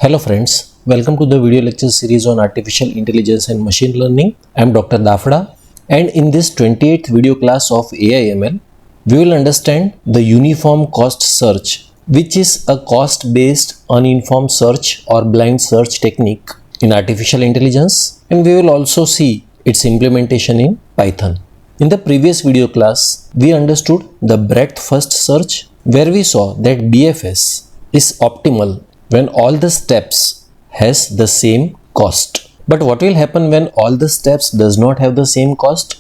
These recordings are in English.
Hello friends, welcome to the video lecture series on artificial intelligence and machine learning. I am Dr. Dafda, and in this 28th video class of AI/ML, we will understand the uniform cost search, which is a cost-based uninformed search or blind search technique in artificial intelligence, and we will also see its implementation in Python. In the previous video class, we understood the breadth first search, where we saw that BFS is optimal when all the steps has the same cost. But what will happen when all the steps does not have the same cost?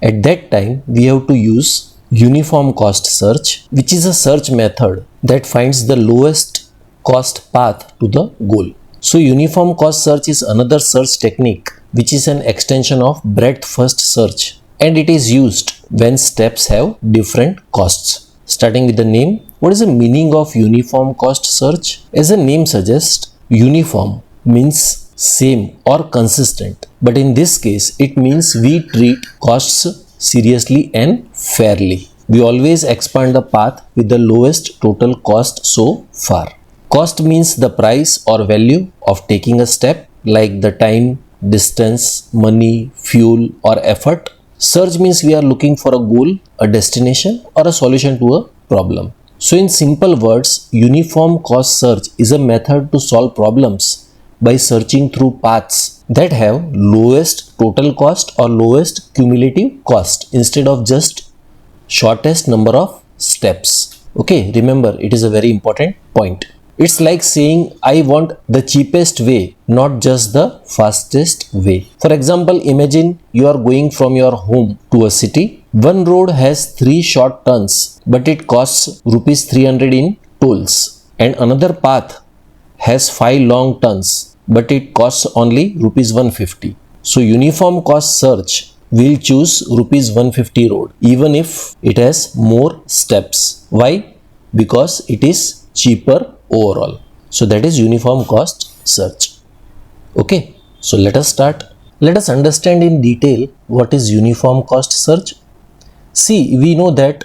At that time, we have to use uniform cost search, which is a search method that finds the lowest cost path to the goal. So uniform cost search is another search technique which is an extension of breadth first search, and it is used when steps have different costs. Starting with the name, what is the meaning of uniform cost search? As the name suggests, uniform means same or consistent, but in this case it means we treat costs seriously and fairly. We always expand the path with the lowest total cost so far. Cost means the price or value of taking a step, like the time, distance, money, fuel or effort. Search means we are looking for a goal, a destination or a solution to a problem. So in simple words, uniform cost search is a method to solve problems by searching through paths that have lowest total cost or lowest cumulative cost instead of just shortest number of steps. Okay, remember, it is a very important point. It's like saying I want the cheapest way, not just the fastest way. For example, imagine you are going from your home to a city. One road has 3 short turns, but it costs rupees 300 in tolls. And another path has 5 long turns, but it costs only rupees 150. So uniform cost search will choose rupees 150 road, even if it has more steps. Why? Because it is cheaper overall. So that is uniform cost search. Okay, so let us start. Let us understand in detail what is uniform cost search. See, we know that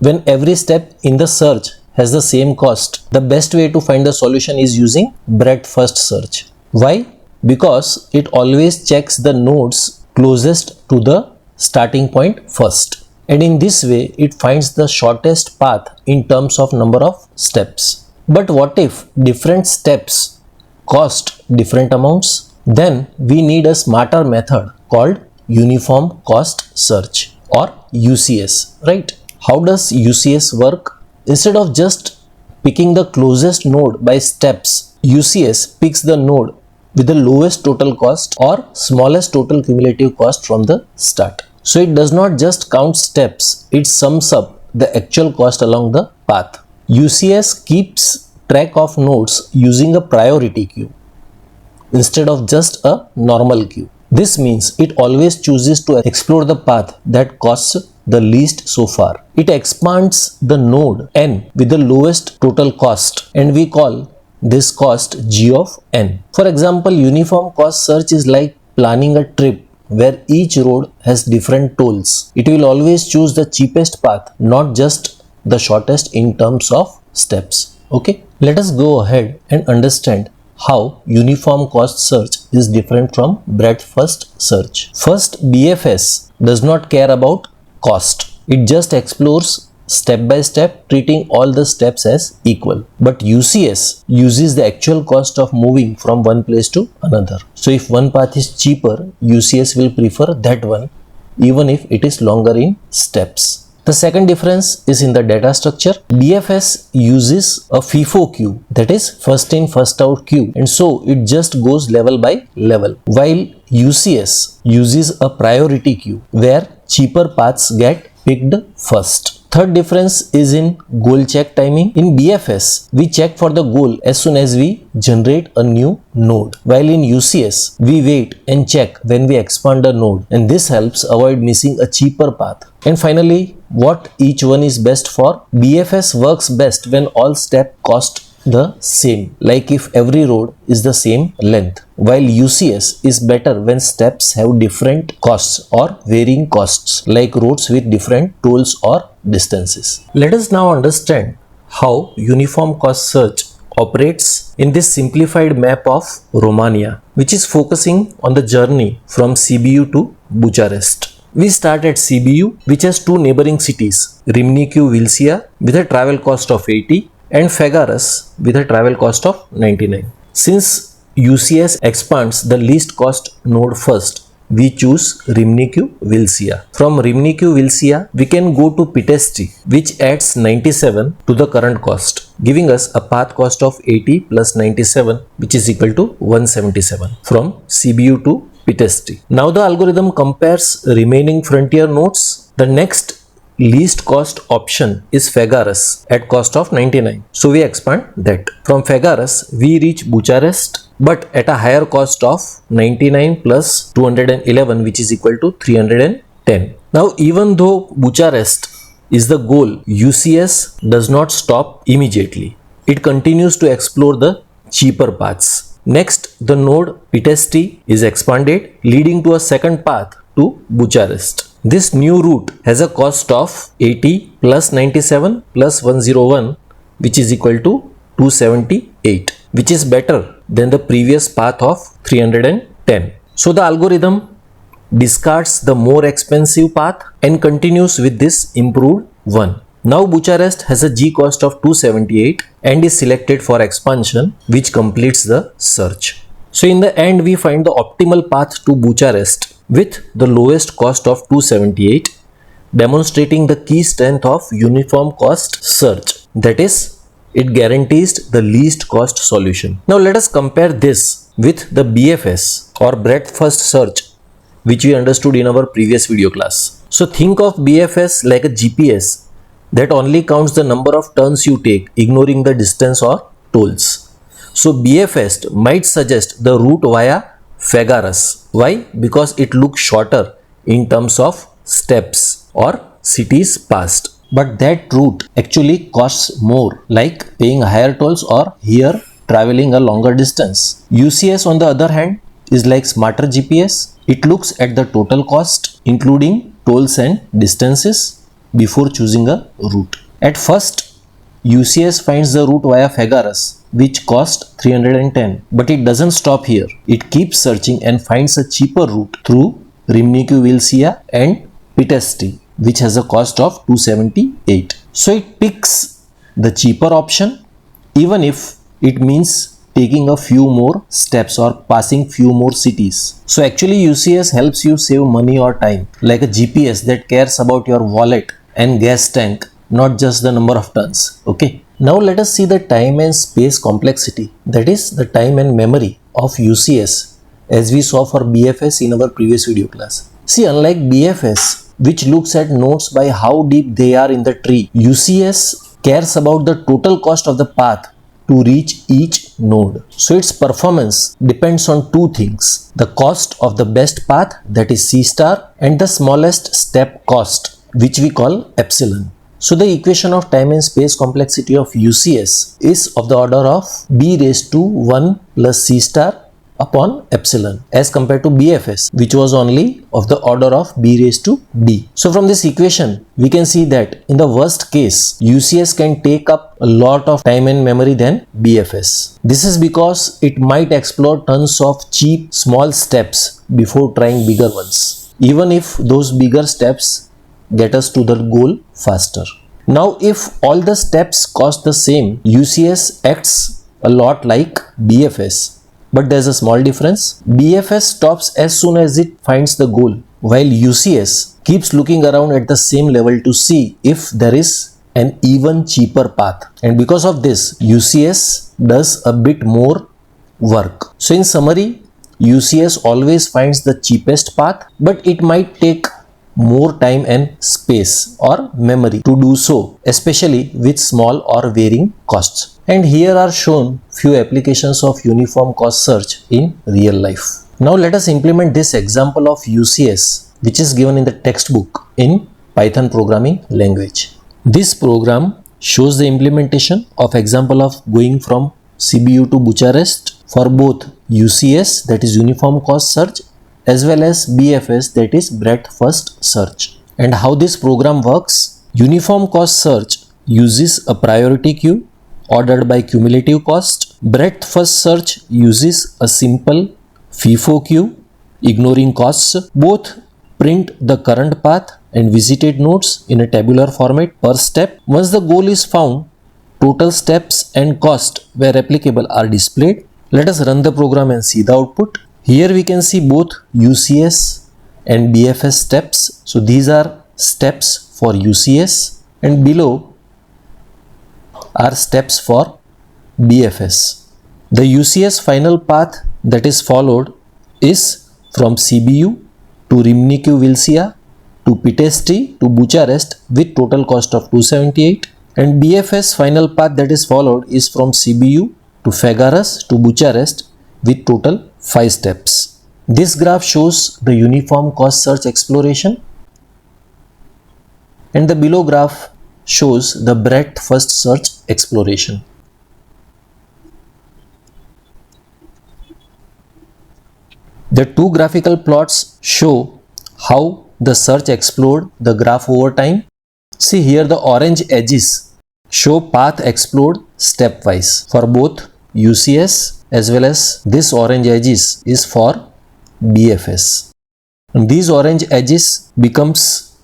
when every step in the search has the same cost, the best way to find the solution is using breadth first search. Why? Because it always checks the nodes closest to the starting point first. And in this way, it finds the shortest path in terms of number of steps. But what if different steps cost different amounts? Then we need a smarter method called uniform cost search or UCS, right? How does UCS work? Instead of just picking the closest node by steps, UCS picks the node with the lowest total cost or smallest total cumulative cost from the start. So it does not just count steps, it sums up the actual cost along the path. UCS keeps track of nodes using a priority queue instead of just a normal queue. This means it always chooses to explore the path that costs the least so far. It expands the node n with the lowest total cost, and we call this cost g of n. For example, uniform cost search is like planning a trip where each road has different tolls. It will always choose the cheapest path, not just the shortest in terms of steps. Okay, let us go ahead and understand how uniform cost search is different from breadth first search. First, BFS does not care about cost. It just explores step by step, treating all the steps as equal. But UCS uses the actual cost of moving from one place to another. So if one path is cheaper, UCS will prefer that one, even if it is longer in steps. The second difference is in the data structure. BFS uses a FIFO queue, that is first in first out queue, and so it just goes level by level, while UCS uses a priority queue where cheaper paths get picked first. Third difference is in goal check timing. In BFS, we check for the goal as soon as we generate a new node, while in UCS, we wait and check when we expand a node, and this helps avoid missing a cheaper path. And finally, what each one is best for? BFS works best when all steps cost the same, like if every road is the same length, while UCS is better when steps have different costs or varying costs, like roads with different tolls or distances. Let us now understand how uniform cost search operates in this simplified map of Romania, which is focusing on the journey from Sibiu to Bucharest. We start at Sibiu, which has two neighboring cities, Râmnicu-Vâlcea with a travel cost of 80 and Făgăraș with a travel cost of 99. Since UCS expands the least cost node first, we choose Râmnicu-Vâlcea. From Râmnicu-Vâlcea, we can go to Pitești, which adds 97 to the current cost, giving us a path cost of 80 plus 97, which is equal to 177 from Sibiu to Pitești. Now the algorithm compares remaining frontier nodes. The next least cost option is Făgăraș at cost of 99. So we expand that. From Făgăraș, we reach Bucharest, but at a higher cost of 99 plus 211, which is equal to 310. Now even though Bucharest is the goal, UCS does not stop immediately. It continues to explore the cheaper paths. Next, the node Pitești is expanded, leading to a second path to Bucharest. This new route has a cost of 80 plus 97 plus 101, which is equal to 278, which is better than the previous path of 310. So the algorithm discards the more expensive path and continues with this improved one. Now Bucharest has a G cost of 278 and is selected for expansion, which completes the search. So in the end, we find the optimal path to Bucharest with the lowest cost of 278, demonstrating the key strength of uniform cost search. That is, it guarantees the least cost solution. Now let us compare this with the BFS or breadth first search, which we understood in our previous video class. So think of BFS like a GPS that only counts the number of turns you take, ignoring the distance or tolls. So BFS might suggest the route via Făgăraș. Why? Because it looks shorter in terms of steps or cities passed. But that route actually costs more, like paying higher tolls or here traveling a longer distance. UCS on the other hand is like smarter GPS. It looks at the total cost, including tolls and distances, before choosing a route. At first, UCS finds the route via Făgăraș, which cost 310, but it doesn't stop here. It keeps searching and finds a cheaper route through Râmnicu-Vâlcea and Pitești, which has a cost of 278. So it picks the cheaper option, even if it means taking a few more steps or passing few more cities. So actually UCS helps you save money or time, like a GPS that cares about your wallet and gas tank, not just the number of turns. Okay. Now let us see the time and space complexity, that is the time and memory of UCS, as we saw for BFS in our previous video class. See, unlike BFS, which looks at nodes by how deep they are in the tree, UCS cares about the total cost of the path to reach each node. So its performance depends on two things: the cost of the best path, that is C star, and the smallest step cost, which we call epsilon. So the equation of time and space complexity of UCS is of the order of b raised to 1 plus C star upon epsilon, as compared to BFS, which was only of the order of b raised to d. So from this equation, we can see that in the worst case, UCS can take up a lot of time and memory than BFS. This is because it might explore tons of cheap small steps before trying bigger ones, even if those bigger steps get us to the goal faster. Now if all the steps cost the same, UCS acts a lot like BFS. But there's a small difference. BFS stops as soon as it finds the goal, while UCS keeps looking around at the same level to see if there is an even cheaper path. And because of this, UCS does a bit more work. So in summary, UCS always finds the cheapest path, but it might take more time and space or memory to do so, especially with small or varying costs. And here are shown few applications of uniform cost search in real life. Now let us implement this example of UCS, which is given in the textbook in Python programming language. This program shows the implementation of example of going from Sibiu to Bucharest for both UCS, that is uniform cost search, as well as BFS, that is breadth first search. And how this program works: uniform cost search uses a priority queue ordered by cumulative cost. Breadth first search uses a simple FIFO queue, ignoring costs. Both print the current path and visited nodes in a tabular format per step. Once the goal is found, total steps and cost where applicable are displayed. Let us run the program and see the output. Here we can see both UCS and BFS steps. So these are steps for UCS and below are steps for BFS. The UCS final path that is followed is from CBU to Râmnicu-Vâlcea to Pitești to Bucharest with total cost of 278, and BFS final path that is followed is from CBU to Făgăraș to Bucharest with total 5 steps. This graph shows the uniform cost search exploration, and the below graph shows the breadth first search exploration. The two graphical plots show how the search explored the graph over time. See here, the orange edges show path explored stepwise for both UCS as well as this orange edges is for BFS. And these orange edges becomes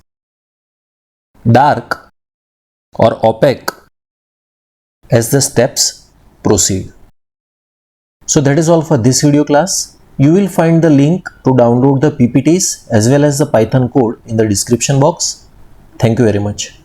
dark or opaque as the steps proceed. So that is all for this video class. You will find the link to download the PPTs as well as the Python code in the description box. Thank you very much.